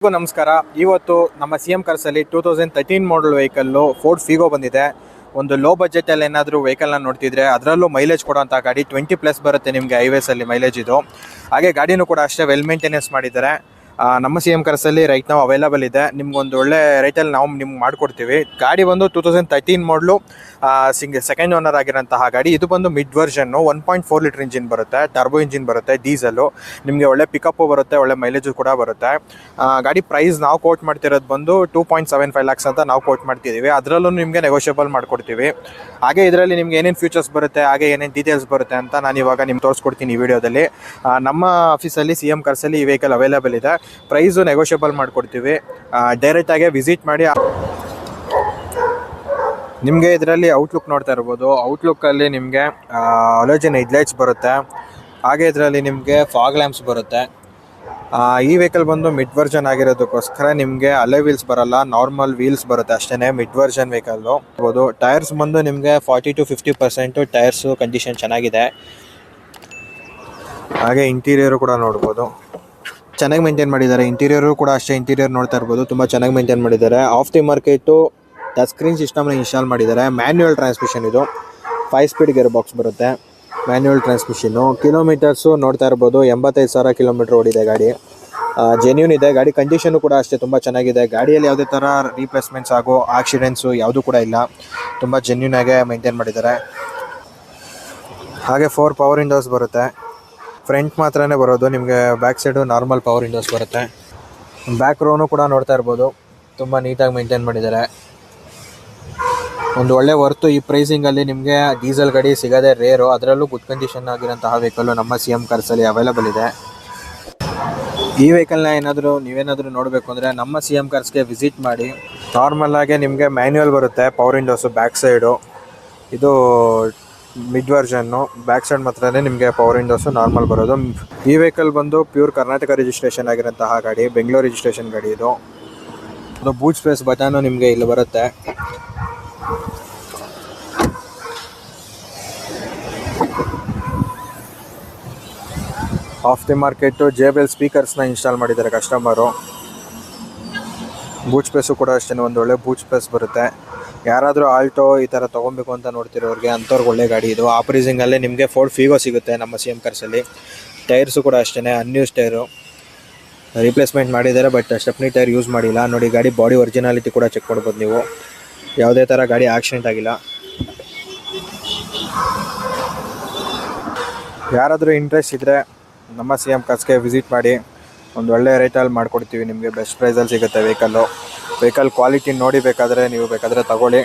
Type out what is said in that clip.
ನಮಸ್ಕಾರ. ಇವತ್ತು ನಮ್ಮ CM ಕಾರ್ಸಲ್ಲಿ 2013 ಮಾಡಲ್ ವೆಹಿಕಲ್ಲು ಫೋರ್ಡ್ ಫಿಗೋ ಬಂದಿದೆ. ಒಂದು ಲೋ ಬಜೆಟಲ್ಲಿ ಏನಾದರೂ ವೆಹಿಕಲ್ನ ನೋಡ್ತಿದ್ರೆ ಅದರಲ್ಲೂ ಮೈಲೇಜ್ ಕೊಡೋಂಥ ಗಾಡಿ 20+ ಬರುತ್ತೆ ನಿಮಗೆ ಹೈವೇಸಲ್ಲಿ ಮೈಲೇಜ್ ಇದು. ಹಾಗೆ ಗಾಡಿನೂ ಕೂಡ ಅಷ್ಟೇ ವೆಲ್ ಮೇಂಟೆನೆನ್ಸ್ ಮಾಡಿದ್ದಾರೆ. ನಮ್ಮ CM ಕಾರ್ಸಲ್ಲಿ ರೈಟ್ ನಾವು ಅವೈಲೇಬಲ್ ಇದೆ. ನಿಮ್ಗೊಂದು ಒಳ್ಳೆ ರೇಟಲ್ಲಿ ನಾವು ನಿಮ್ಗೆ ಮಾಡಿಕೊಡ್ತೀವಿ. ಗಾಡಿ ಬಂದು 2013 ಮಾಡಲು ಸೆಕೆಂಡ್ ಓನರ್ ಆಗಿರೋಂತಹ ಗಾಡಿ. ಇದು ಬಂದು ಮಿಡ್ ವರ್ಷನ್ನು 1.4 ಲೀಟರ್ ಇಂಜಿನ್ ಬರುತ್ತೆ, ಟರ್ಬೋ ಇಂಜಿನ್ ಬರುತ್ತೆ, ಡೀಸೆಲ್ಲು. ನಿಮಗೆ ಒಳ್ಳೆ ಪಿಕಪ್ಪು ಬರುತ್ತೆ, ಒಳ್ಳೆ ಮೈಲೇಜು ಕೂಡ ಬರುತ್ತೆ. ಗಾಡಿ ಪ್ರೈಸ್ ನಾವು ಕೋಟ್ ಮಾಡ್ತಿರೋದು ಬಂದು 2.75 lakhs ಅಂತ ನಾವು ಕೋಟ್ ಮಾಡ್ತಿದ್ದೀವಿ. ಅದರಲ್ಲೂ ನಿಮಗೆ ನೆಗೋಷಿಯಬಲ್ ಮಾಡಿಕೊಡ್ತೀವಿ. ಹಾಗೆ ಇದರಲ್ಲಿ ನಿಮ್ಗೆ ಏನೇನು ಫ್ಯೂಚರ್ಸ್ ಬರುತ್ತೆ, ಹಾಗೆ ಏನೇನು ಡೀಟೇಲ್ಸ್ ಬರುತ್ತೆ ಅಂತ ನಾನು ಇವಾಗ ನಿಮ್ಗೆ ತೋರಿಸ್ಕೊಡ್ತೀನಿ ಈ ವಿಡಿಯೋದಲ್ಲಿ. ನಮ್ಮ ಆಫೀಸಲ್ಲಿ CM ಕಾರ್ಸಲ್ಲಿ ಈ ವೆಹಿಕಲ್ ಅವೈಲೇಬಲ್ ಇದೆ. ಪ್ರೈಸು ನೆಗೋಷಿಯಬಲ್ ಮಾಡಿಕೊಡ್ತೀವಿ. ಡೈರೆಕ್ಟಾಗೆ ವಿಸಿಟ್ ಮಾಡಿ. ನಿಮಗೆ ಇದರಲ್ಲಿ ಔಟ್ಲುಕ್ ನೋಡ್ತಾ ಇರ್ಬೋದು. ಔಟ್ಲುಕ್ಕಲ್ಲಿ ನಿಮಗೆ ಹಲೋಜನ್ ಹೆಡ್ಲೈಟ್ಸ್ ಬರುತ್ತೆ. ಹಾಗೆ ಇದರಲ್ಲಿ ನಿಮಗೆ ಫಾಗ್ ಲ್ಯಾಂಪ್ಸ್ ಬರುತ್ತೆ. ಈ ವೆಹಿಕಲ್ ಬಂದು ಮಿಡ್ ವರ್ಷನ್ ಆಗಿರೋದಕ್ಕೋಸ್ಕರ ನಿಮಗೆ ಅಲೆ ವೀಲ್ಸ್ ಬರಲ್ಲ, ನಾರ್ಮಲ್ ವೀಲ್ಸ್ ಬರುತ್ತೆ ಅಷ್ಟೇ. ಮಿಡ್ ವರ್ಷನ್ ವೆಹಿಕಲ್ಲು ಇರ್ಬೋದು. ಟೈರ್ಸ್ ಬಂದು ನಿಮಗೆ 40 to 50% ಟೈರ್ಸು ಕಂಡೀಷನ್ ಚೆನ್ನಾಗಿದೆ. ಹಾಗೆ ಇಂಟೀರಿಯರು ಕೂಡ ನೋಡ್ಬೋದು, ಚೆನ್ನಾಗಿ ಮೇಂಟೈನ್ ಮಾಡಿದ್ದಾರೆ. ಇಂಟೀರಿಯರು ಕೂಡ ಅಷ್ಟೇ. ಇಂಟೀರಿಯರ್ ನೋಡ್ತಾ ಇರ್ಬೋದು, ತುಂಬ ಚೆನ್ನಾಗಿ ಮೇಂಟೈನ್ ಮಾಡಿದ್ದಾರೆ. Of the market touch screen ಸಿಸ್ಟಮ್ನ ಇನ್ಸ್ಟಾಲ್ ಮಾಡಿದ್ದಾರೆ. ಮ್ಯಾನ್ಯುವಲ್ ಟ್ರಾನ್ಸ್ಮಿಷನ್ ಇದು. 5 ಸ್ಪೀಡ್ ಗೇರ್ ಬಾಕ್ಸ್ ಬರುತ್ತೆ. Manual transmission. ಕಿಲೋಮೀಟರ್ಸು ನೋಡ್ತಾ ಇರ್ಬೋದು, 85,000 ಕಿಲೋಮೀಟರ್ ಓಡಿದೆ ಗಾಡಿ. ಜೆನ್ಯೂನ್ ಇದೆ ಗಾಡಿ. ಕಂಡೀಷನು ಕೂಡ ಅಷ್ಟೇ ತುಂಬ ಚೆನ್ನಾಗಿದೆ. ಗಾಡಿಯಲ್ಲಿ ಯಾವುದೇ ಥರ ರೀಪ್ಲೇಸ್ಮೆಂಟ್ಸ್ ಆಗೋ ಆಕ್ಸಿಡೆಂಟ್ಸು ಯಾವುದೂ ಕೂಡ ಇಲ್ಲ. ತುಂಬ ಜೆನ್ಯೂನ್ ಆಗಿ ಮೇಂಟೈನ್ ಮಾಡಿದ್ದಾರೆ. ಹಾಗೆ 4 ಪವರ್ ವಿಂಡೋಸ್ ಬರುತ್ತೆ. ಫ್ರಂಟ್ ಮಾತ್ರನೇ ಬರೋದು, ನಿಮಗೆ back side normal power Windows ಬರುತ್ತೆ. ಬ್ಯಾಕ್ ರೋನು ಕೂಡ ನೋಡ್ತಾ ಇರ್ಬೋದು, ತುಂಬ ನೀಟಾಗಿ ಮೇಂಟೈನ್ ಮಾಡಿದ್ದಾರೆ. ಒಂದು ಒಳ್ಳೆ ವರ್ತು. ಈ ಪ್ರೈಸಿಂಗಲ್ಲಿ ನಿಮಗೆ ಡೀಸೆಲ್ ಗಾಡಿ ಸಿಗೋದೇ ರೇರು. ಅದರಲ್ಲೂ ಗುಡ್ ಕಂಡೀಷನ್ ಆಗಿರೋಂತಹ ವೆಹಿಕಲ್ಲು ನಮ್ಮ CM ಕಾರ್ಸಲ್ಲಿ ಅವೈಲೇಬಲ್ ಇದೆ. ಈ ವೆಹಿಕಲ್ನ ನೀವೇನಾದರೂ ನೋಡಬೇಕು ಅಂದರೆ ನಮ್ಮ CM ಕಾರ್ಸ್ಗೆ ವಿಸಿಟ್ ಮಾಡಿ. ನಾರ್ಮಲ್ಲಾಗೆ ನಿಮಗೆ ಮ್ಯಾನ್ಯುವಲ್ ಬರುತ್ತೆ, ಪವರ್ ವಿಂಡೋಸು ಬ್ಯಾಕ್ ಸೈಡು. ಇದು ಮಿಡ್ ವರ್ಷನ್ನು. ಬ್ಯಾಕ್ ಸೈಡ್ ಮಾತ್ರನೇ ನಿಮಗೆ ಪವರ್ ವಿಂಡೋಸು ನಾರ್ಮಲ್ ಬರೋದು. ಈ ವೆಹಿಕಲ್ ಬಂದು ಪ್ಯೂರ್ ಕರ್ನಾಟಕ ರಿಜಿಸ್ಟ್ರೇಷನ್ ಆಗಿರೋಂತಹ ಗಾಡಿ, ಬೆಂಗಳೂರು ರಿಜಿಸ್ಟ್ರೇಷನ್ ಗಾಡಿ ಇದು. ಬೂಟ್ ಸ್ಪೇಸ್ ಬಟನು ನಿಮಗೆ ಇಲ್ಲಿ ಬರುತ್ತೆ. ಆಫ್ ದಿ ಮಾರ್ಕೆಟು JBL ಸ್ಪೀಕರ್ಸ್ನ ಇನ್ಸ್ಟಾಲ್ ಮಾಡಿದ್ದಾರೆ ಕಸ್ಟಮರು. ಬೂಟ್ ಸ್ಪೇಸು ಕೂಡ ಅಷ್ಟೇ, ಒಂದು ಒಳ್ಳೆ ಬೂಟ್ ಸ್ಪೇಸ್ ಬರುತ್ತೆ. ಯಾರಾದರೂ ಆಲ್ಟೋ ಈ ಥರ ತೊಗೊಬೇಕು ಅಂತ ನೋಡ್ತಿರೋರಿಗೆ ಅಂಥವ್ರಿಗೆ ಒಳ್ಳೆ ಗಾಡಿ ಇದು. ಆ ಪ್ರೈಸಿಂಗಲ್ಲೇ ನಿಮಗೆ ಫೋರ್ಡ್ ಫಿಗೋ ಸಿಗುತ್ತೆ ನಮ್ಮ CM ಕಾರ್ಸಲ್ಲಿ. ಟೈರ್ಸು ಕೂಡ ಅಷ್ಟೇ, ಅನ್ಯೂಸ್ ಟೈರು. ರೀಪ್ಲೇಸ್ಮೆಂಟ್ ಮಾಡಿದ್ದಾರೆ, ಬಟ್ ಸ್ಟೆಪ್ನಿ ಟೈರ್ ಯೂಸ್ ಮಾಡಿಲ್ಲ. ನೋಡಿ ಗಾಡಿ ಬಾಡಿ ಒರಿಜಿನಾಲಿಟಿ ಕೂಡ ಚೆಕ್ ಮಾಡ್ಬೋದು ನೀವು. ಯಾವುದೇ ಥರ ಗಾಡಿ ಆಕ್ಸಿಡೆಂಟ್ ಆಗಿಲ್ಲ. ಯಾರಾದರೂ ಇಂಟ್ರೆಸ್ಟ್ ಇದ್ದರೆ ನಮ್ಮ CM ಕಾರ್ಸ್ಗೆ ವಿಸಿಟ್ ಮಾಡಿ. ಒಂದು ಒಳ್ಳೆ ರೇಟಲ್ಲಿ ಮಾಡಿಕೊಡ್ತೀವಿ ನಿಮಗೆ. ಬೆಸ್ಟ್ ಪ್ರೈಸಲ್ಲಿ ಸಿಗುತ್ತೆ ವೆಹಿಕಲ್ಲು. ವೆಹಿಕಲ್ ಕ್ವಾಲಿಟಿ ನೋಡಿ ನೀವು ಬೇಕಾದರೆ ತಗೊಳ್ಳಿ.